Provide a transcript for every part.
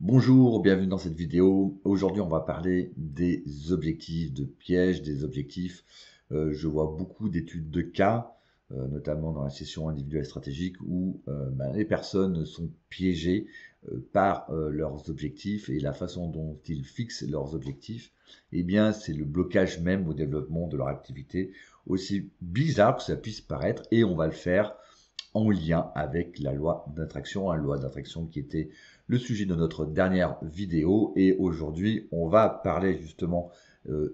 Bonjour, bienvenue dans cette vidéo. Aujourd'hui, on va parler des objectifs, de pièges des objectifs. Je vois beaucoup d'études de cas, notamment dans la session individuelle stratégique, où les personnes sont piégées par leurs objectifs et la façon dont ils fixent leurs objectifs. Eh bien, c'est le blocage même au développement de leur activité, aussi bizarre que ça puisse paraître, et on va le faire en lien avec la loi d'attraction, la loi d'attraction qui était le sujet de notre dernière vidéo. Et aujourd'hui, on va parler justement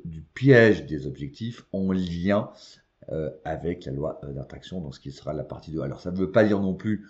du piège des objectifs en lien avec la loi d'attraction, dans ce qui sera la partie 2. Alors, ça ne veut pas dire non plus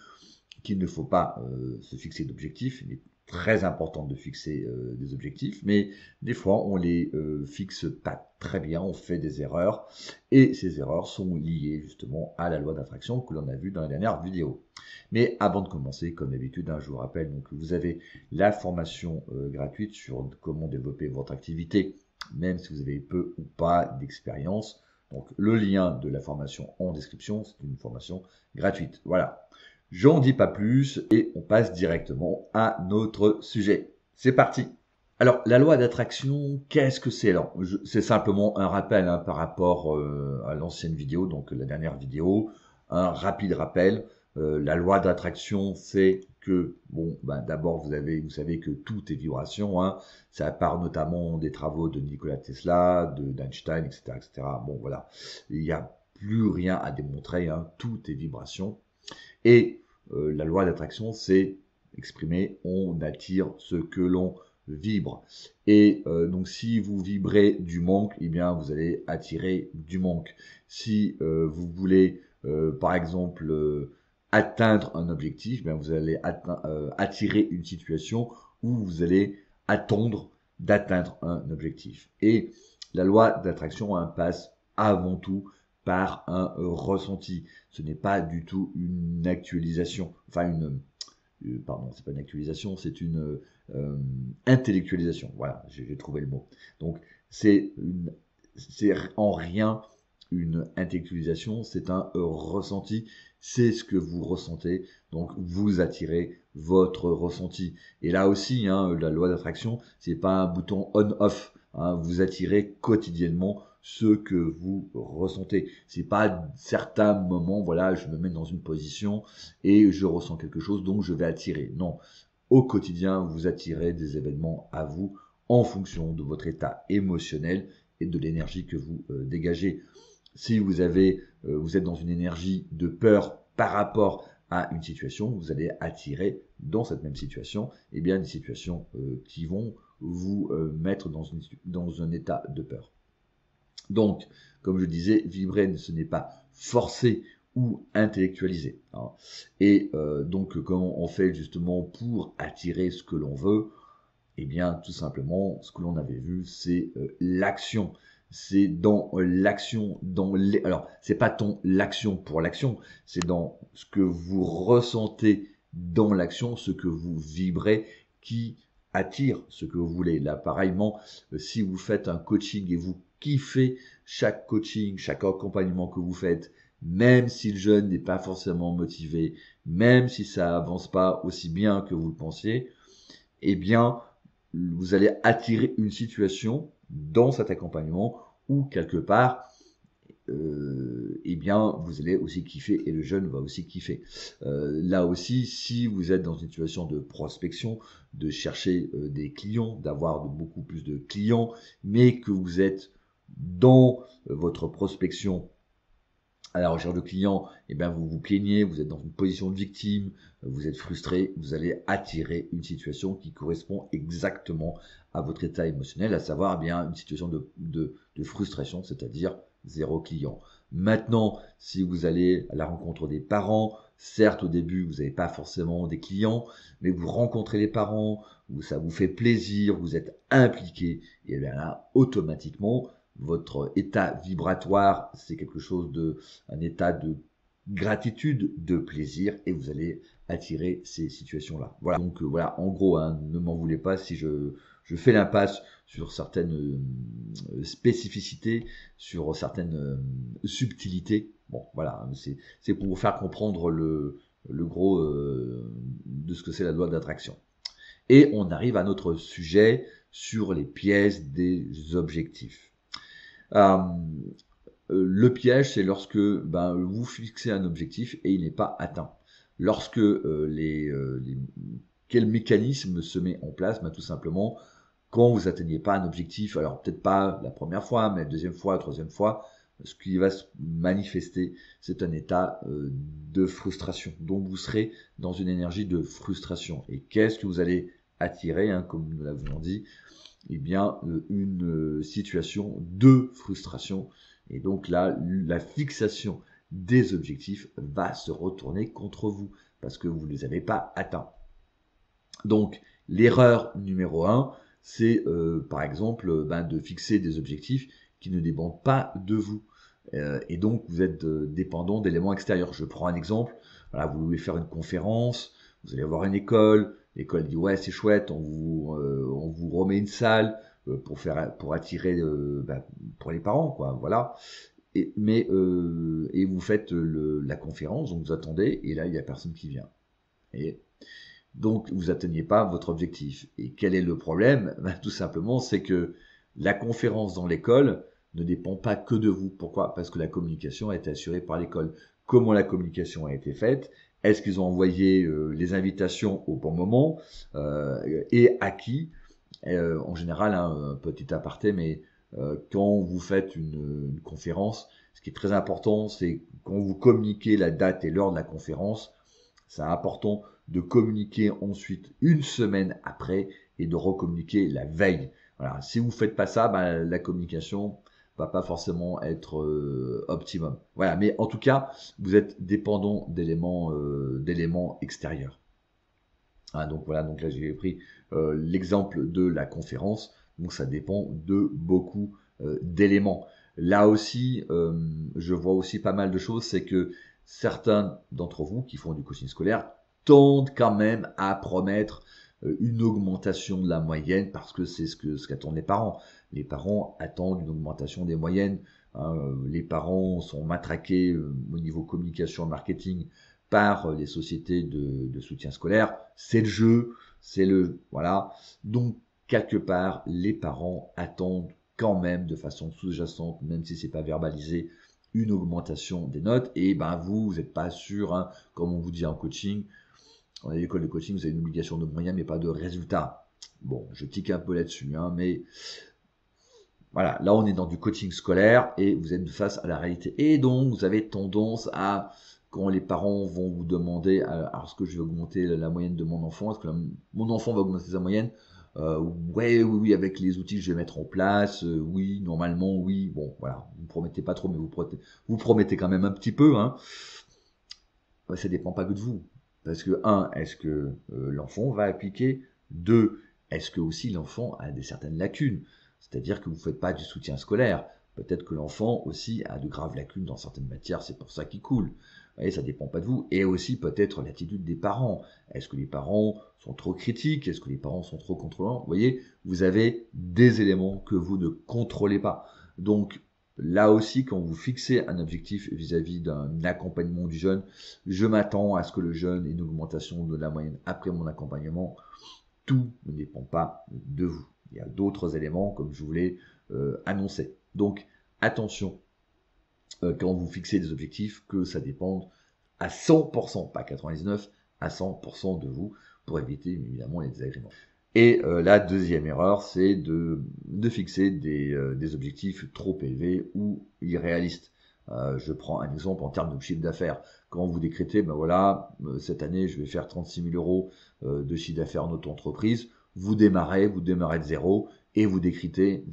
qu'il ne faut pas se fixer d'objectifs. Il est très important de fixer des objectifs, mais des fois on les fixe pas très bien, on fait des erreurs, et ces erreurs sont liées justement à la loi d'attraction que l'on a vu dans la dernière vidéo. Mais avant de commencer, comme d'habitude, je vous rappelle donc que vous avez la formation gratuite sur comment développer votre activité, même si vous avez peu ou pas d'expérience. Donc le lien de la formation en description, c'est une formation gratuite. Voilà. J'en dis pas plus et on passe directement à notre sujet. C'est parti. Alors, la loi d'attraction, qu'est-ce que c'est? Alors, c'est simplement un rappel par rapport à l'ancienne vidéo, donc la dernière vidéo, un rapide rappel. La loi d'attraction, c'est que, d'abord, vous savez que tout est vibration. Ça part notamment des travaux de Nikola Tesla, d'Einstein, etc., etc. Bon, voilà. Il n'y a plus rien à démontrer. Tout est vibration. Et la loi d'attraction, c'est exprimé, on attire ce que l'on vibre. Et donc si vous vibrez du manque, eh bien vous allez attirer du manque. Si vous voulez, par exemple, atteindre un objectif, eh bien vous allez attirer une situation où vous allez attendre d'atteindre un objectif. Et la loi d'attraction passe avant tout par un ressenti. Ce n'est pas du tout une actualisation, pardon, c'est pas une actualisation, c'est une intellectualisation. Voilà, j'ai trouvé le mot. Donc c'est en rien une intellectualisation, c'est un ressenti, c'est ce que vous ressentez, donc vous attirez votre ressenti. Et là aussi, la loi d'attraction, c'est pas un bouton on/off, vous attirez quotidiennement ce que vous ressentez. C'est pas certains moments, voilà, je me mets dans une position et je ressens quelque chose, donc je vais attirer. Non, au quotidien, vous attirez des événements à vous en fonction de votre état émotionnel et de l'énergie que vous dégagez. Si vous êtes dans une énergie de peur par rapport à une situation, vous allez attirer dans cette même situation, des situations qui vont vous mettre dans un état de peur. Donc, comme je disais, vibrer, ce n'est pas forcer ou intellectualiser. Et donc, comment on fait justement pour attirer ce que l'on veut? Eh bien, tout simplement, ce que l'on avait vu, c'est l'action. C'est dans l'action, alors, c'est pas l'action pour l'action, c'est dans ce que vous ressentez dans l'action, ce que vous vibrez, qui attire ce que vous voulez. Là, pareillement, si vous faites un coaching et vous kiffez chaque coaching, chaque accompagnement que vous faites, même si le jeune n'est pas forcément motivé, même si ça avance pas aussi bien que vous le pensiez, eh bien, vous allez attirer une situation dans cet accompagnement où quelque part, vous allez aussi kiffer et le jeune va aussi kiffer. Là aussi, si vous êtes dans une situation de prospection, de chercher des clients, d'avoir beaucoup plus de clients, mais que vous êtes dans votre prospection à la recherche de clients, vous vous plaignez, vous êtes dans une position de victime, vous êtes frustré, vous allez attirer une situation qui correspond exactement à votre état émotionnel, à savoir une situation de frustration, c'est-à-dire 0 client. Maintenant, si vous allez à la rencontre des parents, certes au début vous n'avez pas forcément des clients, mais vous rencontrez les parents, ça vous fait plaisir, vous êtes impliqué, et bien là, automatiquement, votre état vibratoire, c'est un état de gratitude, de plaisir, et vous allez attirer ces situations-là. Voilà. Donc voilà, en gros, ne m'en voulez pas si je fais l'impasse sur certaines spécificités, sur certaines subtilités. Bon, voilà, c'est pour vous faire comprendre le gros de ce que c'est la loi d'attraction. Et on arrive à notre sujet sur les pièges des objectifs. Le piège, c'est lorsque vous fixez un objectif et il n'est pas atteint. Lorsque quel mécanisme se met en place? Tout simplement, quand vous atteignez pas un objectif, alors peut-être pas la première fois, mais la deuxième fois, la troisième fois, ce qui va se manifester, c'est un état de frustration. Donc vous serez dans une énergie de frustration. Et qu'est-ce que vous allez attirer, comme nous l'avons dit? Eh bien, une situation de frustration. Et donc là, la fixation des objectifs va se retourner contre vous parce que vous ne les avez pas atteints. Donc, l'erreur numéro 1, c'est par exemple de fixer des objectifs qui ne dépendent pas de vous. Et donc, vous êtes dépendant d'éléments extérieurs. Je prends un exemple. Voilà, vous voulez faire une conférence, vous allez avoir une école. L'école dit ouais, c'est chouette, on vous remet une salle pour attirer pour les parents, quoi. Voilà. Et vous faites la conférence, donc vous attendez, et là il y a personne qui vient. Et donc vous atteignez pas votre objectif. Et quel est le problème? Tout simplement, c'est que la conférence dans l'école ne dépend pas que de vous. Pourquoi? Parce que la communication a été assurée par l'école. Comment la communication a été faite? Est-ce qu'ils ont envoyé les invitations au bon moment et à qui? En général, un petit aparté, mais quand vous faites une conférence, ce qui est très important, c'est quand vous communiquez la date et l'heure de la conférence, c'est important de communiquer ensuite une semaine après et de recommuniquer la veille. Voilà. Si vous faites pas ça, la communication va pas forcément être optimum. Voilà. Mais en tout cas, vous êtes dépendant d'éléments extérieurs. Donc voilà. Donc là, j'ai pris l'exemple de la conférence. Donc ça dépend de beaucoup d'éléments. Là aussi, je vois aussi pas mal de choses. C'est que certains d'entre vous qui font du coaching scolaire tendent quand même à promettre une augmentation de la moyenne parce que c'est ce qu'attendent les parents. Les parents attendent une augmentation des moyennes. Les parents sont matraqués au niveau communication et marketing par les sociétés de soutien scolaire. C'est le jeu, voilà. Donc quelque part, les parents attendent quand même de façon sous-jacente, même si c'est pas verbalisé, une augmentation des notes. Et vous n'êtes pas sûr, comme on vous dit en coaching. Dans l'école de coaching, vous avez une obligation de moyens, mais pas de résultats. Bon, je tique un peu là-dessus, mais voilà, là on est dans du coaching scolaire et vous êtes face à la réalité. Et donc, vous avez tendance à, quand les parents vont vous demander, est-ce que je vais augmenter la moyenne de mon enfant? Est-ce que mon enfant va augmenter sa moyenne? Oui, avec les outils que je vais mettre en place, oui, normalement, oui. Bon, voilà, vous ne promettez pas trop, mais vous promettez quand même un petit peu. Ça dépend pas que de vous. Parce que, est-ce que l'enfant va appliquer? 2, est-ce que aussi l'enfant a certaines lacunes? C'est-à-dire que vous ne faites pas du soutien scolaire. Peut-être que l'enfant aussi a de graves lacunes dans certaines matières, c'est pour ça qu'il coule. Vous voyez, ça dépend pas de vous. Et aussi peut-être l'attitude des parents. Est-ce que les parents sont trop critiques? Est-ce que les parents sont trop contrôlants? Vous voyez, vous avez des éléments que vous ne contrôlez pas. Donc, là aussi, quand vous fixez un objectif vis-à-vis d'un accompagnement du jeune, je m'attends à ce que le jeune ait une augmentation de la moyenne après mon accompagnement. Tout ne dépend pas de vous. Il y a d'autres éléments, comme je vous l'ai annoncé. Donc, attention, quand vous fixez des objectifs, que ça dépende à 100%, pas 99%, à 100% de vous, pour éviter évidemment les désagréments. Et la deuxième erreur, c'est de fixer des objectifs trop élevés ou irréalistes. Je prends un exemple en termes de chiffre d'affaires. Quand vous décrétez, cette année, je vais faire 36 000 euros de chiffre d'affaires en auto-entreprise, vous démarrez de zéro et vous décrétez,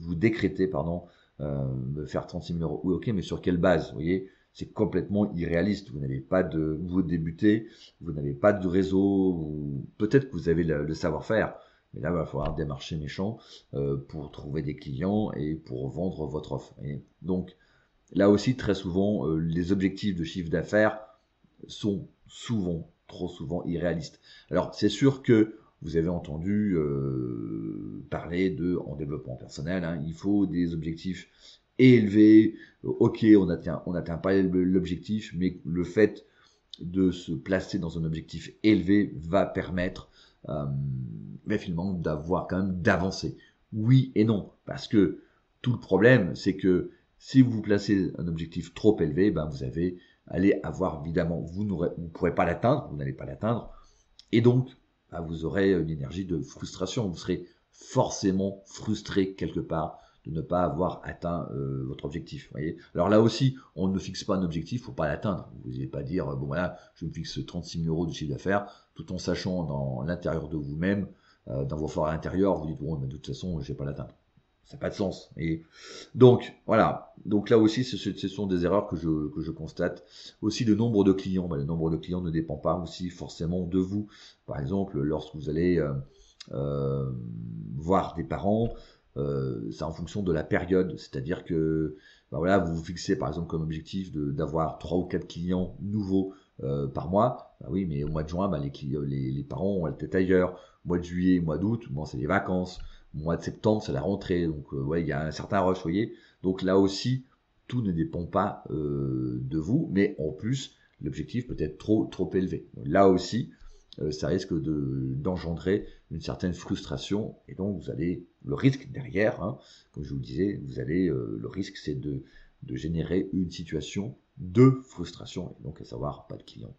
faire 36 000 euros. Oui, ok, mais sur quelle base? Vous voyez, c'est complètement irréaliste. Vous débutez, vous n'avez pas de réseau, ou peut-être que vous avez le savoir-faire, mais là, il va falloir démarcher méchant pour trouver des clients et pour vendre votre offre. Et donc, là aussi, très souvent, les objectifs de chiffre d'affaires sont trop souvent irréalistes. Alors, c'est sûr que vous avez entendu parler en développement personnel, il faut des objectifs élevés. Ok, on n'atteint pas l'objectif, mais le fait de se placer dans un objectif élevé va permettre mais finalement d'avoir quand même d'avancer. Oui et non, parce que tout le problème, c'est que si vous placez un objectif trop élevé, ben vous allez avoir évidemment, vous ne pourrez pas l'atteindre, vous n'allez pas l'atteindre, et donc ben vous aurez une énergie de frustration, vous serez forcément frustré quelque part de ne pas avoir atteint votre objectif. Voyez. Alors là aussi, on ne fixe pas un objectif, il ne faut pas l'atteindre. Vous n'allez pas dire, bon voilà, je me fixe 36 000 € de chiffre d'affaires, tout en sachant dans l'intérieur de vous-même, dans vos forêts intérieures, vous dites, bon, mais de toute façon, je ne vais pas l'atteindre. Ça n'a pas de sens. Et donc, voilà. Donc là aussi, ce sont des erreurs que je constate. Aussi, le nombre de clients. Le nombre de clients ne dépend pas aussi forcément de vous. Par exemple, lorsque vous allez voir des parents, c'est en fonction de la période. C'est-à-dire que voilà, vous vous fixez par exemple comme objectif d'avoir 3 ou 4 clients nouveaux par mois. Oui, mais au mois de juin, les parents ont la tête ailleurs. Mois de juillet, mois d'août, bon, c'est les vacances. Mois de septembre, c'est la rentrée. Donc, ouais, il y a un certain rush, vous voyez. Donc là aussi, tout ne dépend pas de vous, mais en plus, l'objectif peut être trop élevé. Donc, là aussi, ça risque d'engendrer une certaine frustration, et donc vous allez, le risque derrière, hein, comme je vous le disais, le risque c'est de générer une situation de frustration, et donc à savoir pas de clients.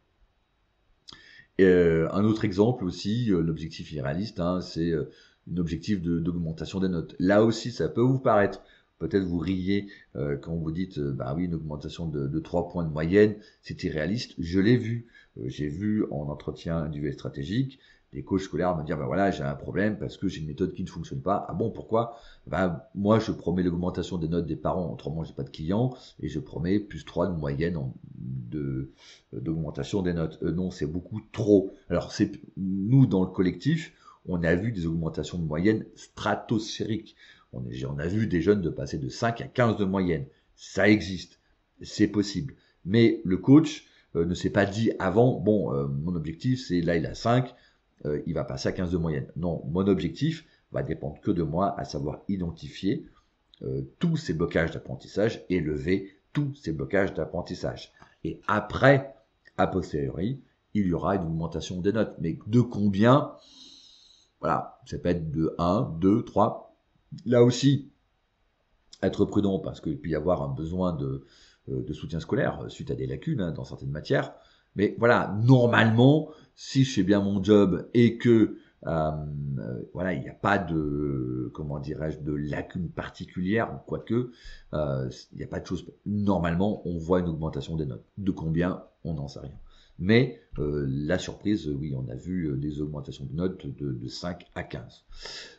Un autre exemple aussi, l'objectif irréaliste, hein, c'est un objectif d'augmentation des notes. Là aussi, ça peut vous paraître, peut-être vous riez quand vous dites, bah oui, une augmentation de 3 points de moyenne, c'est irréaliste. Je l'ai vu, j'ai vu en entretien individuel stratégique, des coachs scolaires me dire, bah voilà, j'ai un problème parce que j'ai une méthode qui ne fonctionne pas. Ah bon, pourquoi? Bah, moi, je promets l'augmentation des notes des parents, autrement, j'ai pas de clients, et je promets plus 3 de moyenne d'augmentation des notes. Non, c'est beaucoup trop. Alors, nous, dans le collectif, on a vu des augmentations de moyenne stratosphériques. On a vu des jeunes de passer de 5 à 15 de moyenne. Ça existe. C'est possible. Mais le coach ne s'est pas dit avant, bon, mon objectif, c'est là, il a 5, il va passer à 15 de moyenne. Non, mon objectif va dépendre que de moi, à savoir identifier tous ces blocages d'apprentissage et lever tous ces blocages d'apprentissage. Et après, a posteriori, il y aura une augmentation des notes. Mais de combien? Voilà, ça peut être de 1, 2, 3. Là aussi, être prudent parce qu'il peut y avoir un besoin de soutien scolaire suite à des lacunes dans certaines matières. Mais voilà, normalement, si je fais bien mon job et que voilà, il n'y a pas de, comment dirais-je, de lacune particulière, quoique, il n'y a pas de chose. Normalement, on voit une augmentation des notes. De combien, on n'en sait rien. Mais la surprise, oui, on a vu des augmentations de notes de 5 à 15.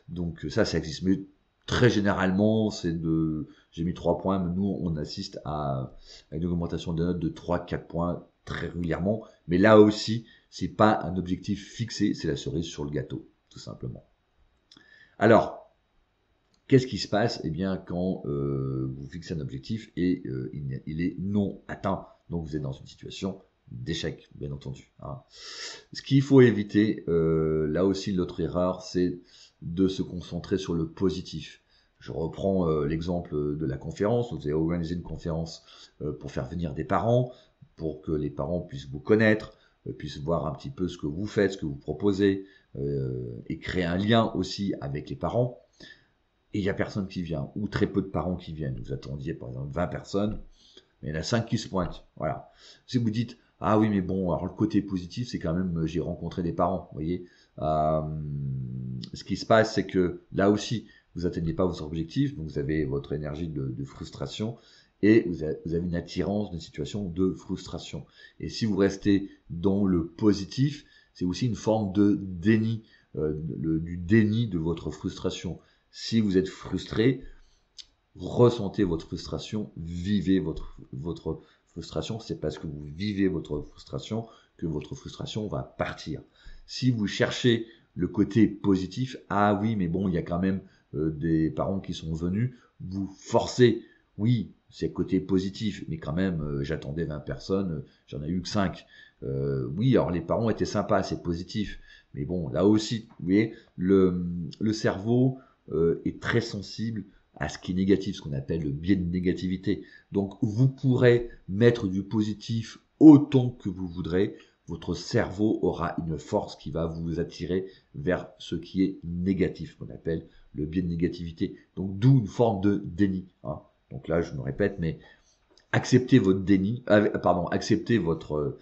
Donc ça existe. Mais très généralement, j'ai mis 3 points, mais nous, on assiste à une augmentation de notes de 3-4 points très régulièrement. Mais là aussi, c'est pas un objectif fixé, c'est la cerise sur le gâteau, tout simplement. Alors, qu'est-ce qui se passe? Eh bien, quand vous fixez un objectif et il est non atteint, donc vous êtes dans une situation d'échec, bien entendu. Hein. Ce qu'il faut éviter, là aussi, l'autre erreur, c'est de se concentrer sur le positif. Je reprends l'exemple de la conférence. Vous avez organisé une conférence pour faire venir des parents, pour que les parents puissent vous connaître, puissent voir un petit peu ce que vous faites, ce que vous proposez, et créer un lien aussi avec les parents. Et il n'y a personne qui vient, ou très peu de parents qui viennent. Vous attendiez par exemple 20 personnes, mais il y en a 5 qui se pointent. Voilà. Si vous dites, ah oui, mais bon, alors le côté positif, c'est quand même, j'ai rencontré des parents, vous voyez. Ce qui se passe, c'est que là aussi, vous atteignez pas votre objectif, donc vous avez votre énergie de frustration, et vous avez une attirance d'une situation de frustration. Et si vous restez dans le positif, c'est aussi une forme de déni, du déni de votre frustration. Si vous êtes frustré, ressentez votre frustration, vivez votre frustration. C'est parce que vous vivez votre frustration que votre frustration va partir. Si vous cherchez le côté positif, ah oui, mais bon, il y a quand même des parents qui sont venus, vous forcez. Oui, c'est le côté positif, mais quand même, j'attendais 20 personnes, j'en ai eu que 5. Oui, alors les parents étaient sympas, c'est positif. Mais bon, là aussi, vous voyez, le cerveau est très sensible à ce qui est négatif, ce qu'on appelle le biais de négativité. Donc, vous pourrez mettre du positif autant que vous voudrez. votre cerveau aura une force qui va vous attirer vers ce qui est négatif, qu'on appelle le biais de négativité. Donc d'où une forme de déni. Hein. Donc là, je me répète, mais acceptez votre déni, acceptez votre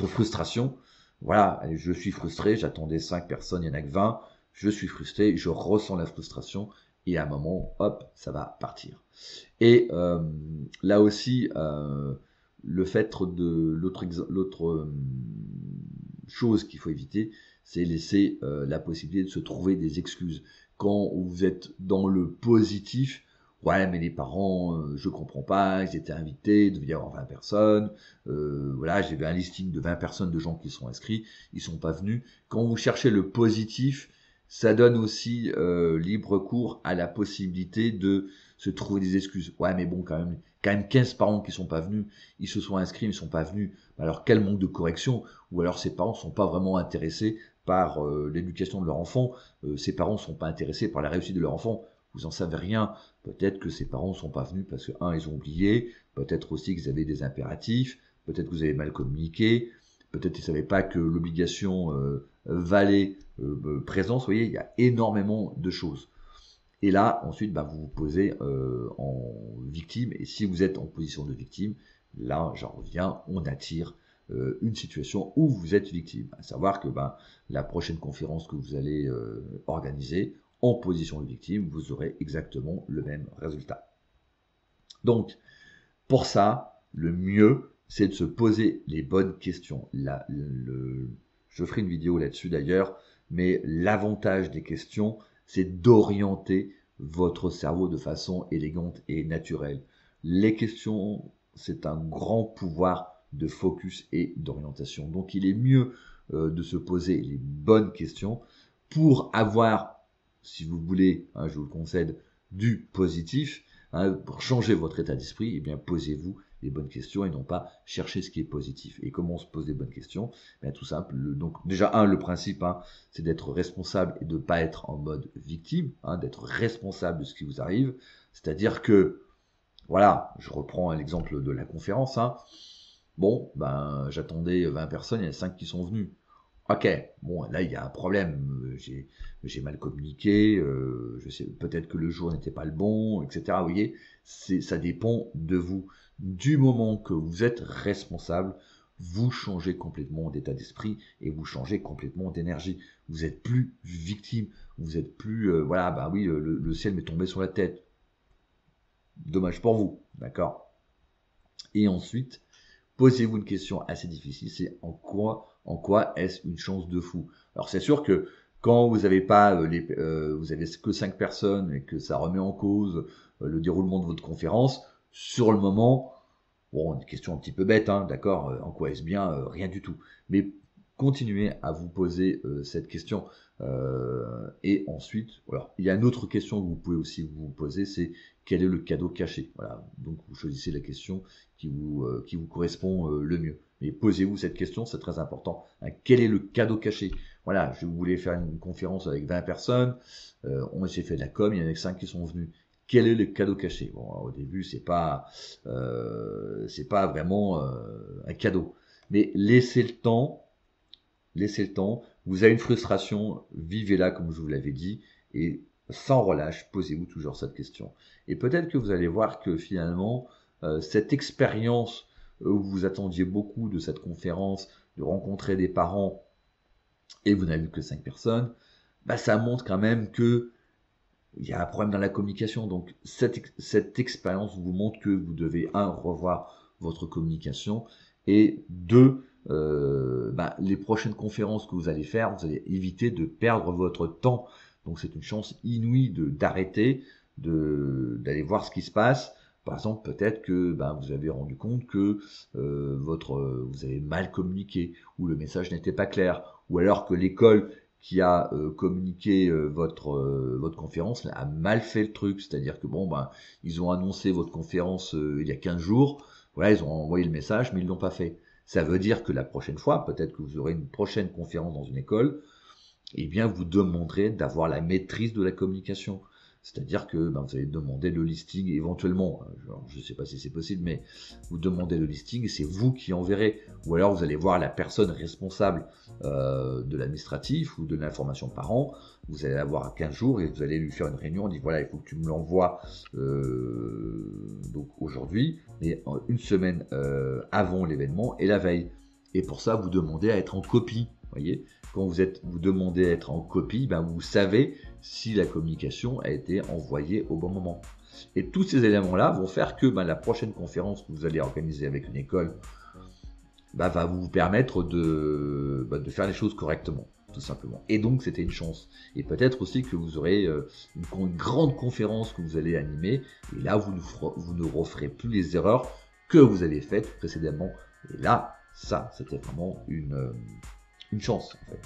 frustration. Voilà, je suis frustré, j'attendais 5 personnes, il n'y en a que 20, je suis frustré, je ressens la frustration, et à un moment, hop, ça va partir. Et là aussi, le fait de l'autre chose qu'il faut éviter, c'est laisser la possibilité de se trouver des excuses. Quand vous êtes dans le positif, ouais, mais les parents, je comprends pas, ils étaient invités, il devait y avoir 20 personnes, voilà, j'ai vu un listing de 20 personnes de gens qui sont inscrits, ils sont pas venus. Quand vous cherchez le positif, ça donne aussi libre cours à la possibilité de se trouver des excuses. Ouais, mais bon, quand même 15 parents qui sont pas venus, ils se sont inscrits, ils sont pas venus. Alors quel manque de correction, ou alors ces parents sont pas vraiment intéressés par l'éducation de leur enfant, ces parents sont pas intéressés par la réussite de leur enfant. Vous en savez rien. Peut-être que ces parents sont pas venus parce que, ils ont oublié, peut-être aussi qu'ils avaient des impératifs, peut-être que vous avez mal communiqué, peut-être qu'ils savaient pas que l'obligation valait présence. Vous voyez, il y a énormément de choses. Et là, ensuite, vous vous posez en victime, et si vous êtes en position de victime, là, j'en reviens, on attire une situation où vous êtes victime. À savoir que la prochaine conférence que vous allez organiser, en position de victime, vous aurez exactement le même résultat. Donc, pour ça, le mieux, c'est de se poser les bonnes questions. Je ferai une vidéo là-dessus d'ailleurs, mais l'avantage des questions, c'est d'orienter votre cerveau de façon élégante et naturelle. Les questions, c'est un grand pouvoir de focus et d'orientation. Donc, il est mieux de se poser les bonnes questions pour avoir, si vous voulez, je vous le concède, du positif, pour changer votre état d'esprit, eh bien, posez-vous les bonnes questions et non pas chercher ce qui est positif. Et comment on se pose les bonnes questions? Tout simple. Donc, déjà, le principe, c'est d'être responsable et de ne pas être en mode victime, d'être responsable de ce qui vous arrive. C'est-à-dire que, voilà, je reprends l'exemple de la conférence. Bon, j'attendais 20 personnes, il y en a 5 qui sont venus. Ok, bon, là il y a un problème, j'ai mal communiqué, je sais, peut-être que le jour n'était pas le bon, etc. Vous voyez, ça dépend de vous. Du moment que vous êtes responsable, vous changez complètement d'état d'esprit et vous changez complètement d'énergie. Vous êtes plus victime, vous êtes plus, oui, le ciel m'est tombé sur la tête. Dommage pour vous, d'accord? Et ensuite, posez-vous une question assez difficile, c'est en quoi est-ce une chance de fou? Alors c'est sûr que quand vous n'avez pas vous avez que 5 personnes et que ça remet en cause le déroulement de votre conférence, sur le moment, bon, une question un petit peu bête, d'accord, en quoi est-ce bien? Rien du tout. Mais continuez à vous poser cette question. Et ensuite, alors, il y a une autre question que vous pouvez aussi vous poser, c'est quel est le cadeau caché? Voilà, donc vous choisissez la question qui vous correspond le mieux. Mais posez-vous cette question, c'est très important. Quel est le cadeau caché? Voilà, je voulais faire une conférence avec 20 personnes, on s'est fait de la com, il y en a que 5 qui sont venus. Quel est le cadeau caché? Bon, au début, c'est pas vraiment un cadeau. Mais laissez le temps. Vous avez une frustration, vivez-la comme je vous l'avais dit, et sans relâche, posez-vous toujours cette question. Et peut-être que vous allez voir que finalement, cette expérience où vous attendiez beaucoup de cette conférence, de rencontrer des parents, et vous n'avez vu que 5 personnes, ça montre quand même que il y a un problème dans la communication. Donc cette expérience vous montre que vous devez, revoir votre communication, et 2, les prochaines conférences que vous allez faire, vous allez éviter de perdre votre temps. Donc c'est une chance inouïe d'arrêter, d'aller voir ce qui se passe. Par exemple, peut-être que vous avez rendu compte que vous avez mal communiqué, ou le message n'était pas clair, ou alors que l'école qui a communiqué votre conférence a mal fait le truc. C'est-à-dire que ils ont annoncé votre conférence il y a 15 jours, voilà, ils ont envoyé le message, mais ils l'ont pas fait. Ça veut dire que la prochaine fois, peut-être que vous aurez une prochaine conférence dans une école, eh bien, vous demanderez d'avoir la maîtrise de la communication. C'est-à-dire que vous allez demander le listing éventuellement. Je ne sais pas si c'est possible, mais vous demandez le listing et c'est vous qui enverrez. Ou alors vous allez voir la personne responsable de l'administratif ou de l'information parent. Vous allez l'avoir à 15 jours et vous allez lui faire une réunion. On dit voilà, il faut que tu me l'envoies donc aujourd'hui, mais une semaine avant l'événement et la veille. Et pour ça, vous demandez à être en copie. Voyez, quand vous demandez à être en copie, vous savez si la communication a été envoyée au bon moment. Et tous ces éléments-là vont faire que la prochaine conférence que vous allez organiser avec une école va vous permettre de faire les choses correctement, tout simplement. Et donc, c'était une chance. Et peut-être aussi que vous aurez une grande conférence que vous allez animer, et là, vous ne referez plus les erreurs que vous avez faites précédemment. Et là, ça, c'était vraiment une chance, en fait.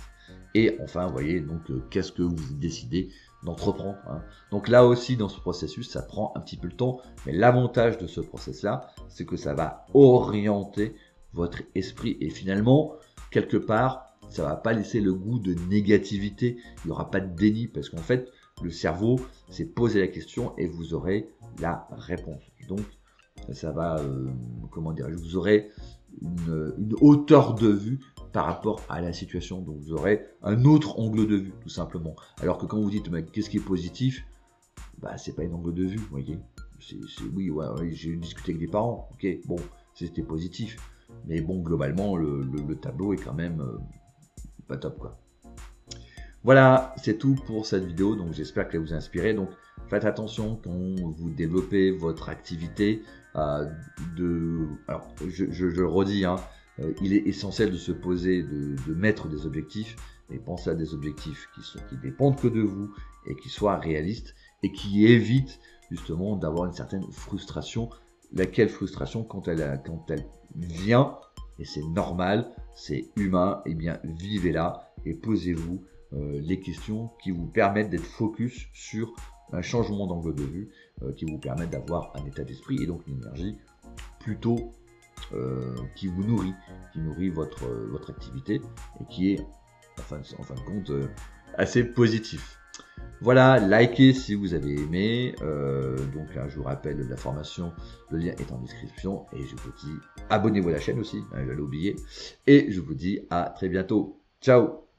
Et enfin, vous voyez, donc, qu'est-ce que vous décidez d'entreprendre, hein. Donc là aussi, dans ce processus, ça prend un petit peu le temps, mais l'avantage de ce process-là, c'est que ça va orienter votre esprit et finalement, quelque part, ça va pas laisser le goût de négativité, il n'y aura pas de déni parce qu'en fait, le cerveau s'est posé la question et vous aurez la réponse. Donc, ça va, vous aurez une hauteur de vue par rapport à la situation. Donc vous aurez un autre angle de vue, tout simplement. Alors que quand vous dites qu'est-ce qui est positif, c'est pas un angle de vue, vous voyez. Oui, j'ai discuté avec des parents, ok, bon, c'était positif. Mais bon, globalement, le tableau est quand même pas top, quoi. Voilà, c'est tout pour cette vidéo, donc j'espère qu'elle vous a inspiré. Donc faites attention quand vous développez votre activité. Alors, je le redis, hein, il est essentiel de se poser, de mettre des objectifs, et penser à des objectifs qui dépendent que de vous et qui soient réalistes et qui évitent justement d'avoir une certaine frustration. Laquelle frustration, quand elle vient, et c'est normal, c'est humain, et bien vivez-la et posez-vous les questions qui vous permettent d'être focus sur un changement d'angle de vue, qui vous permettent d'avoir un état d'esprit et donc une énergie plutôt qui vous nourrit votre activité et qui est en fin de compte assez positif. Voilà, likez si vous avez aimé. Donc je vous rappelle la formation, le lien est en description et je vous dis abonnez-vous à la chaîne aussi, j'allais oublier. Et je vous dis à très bientôt. Ciao!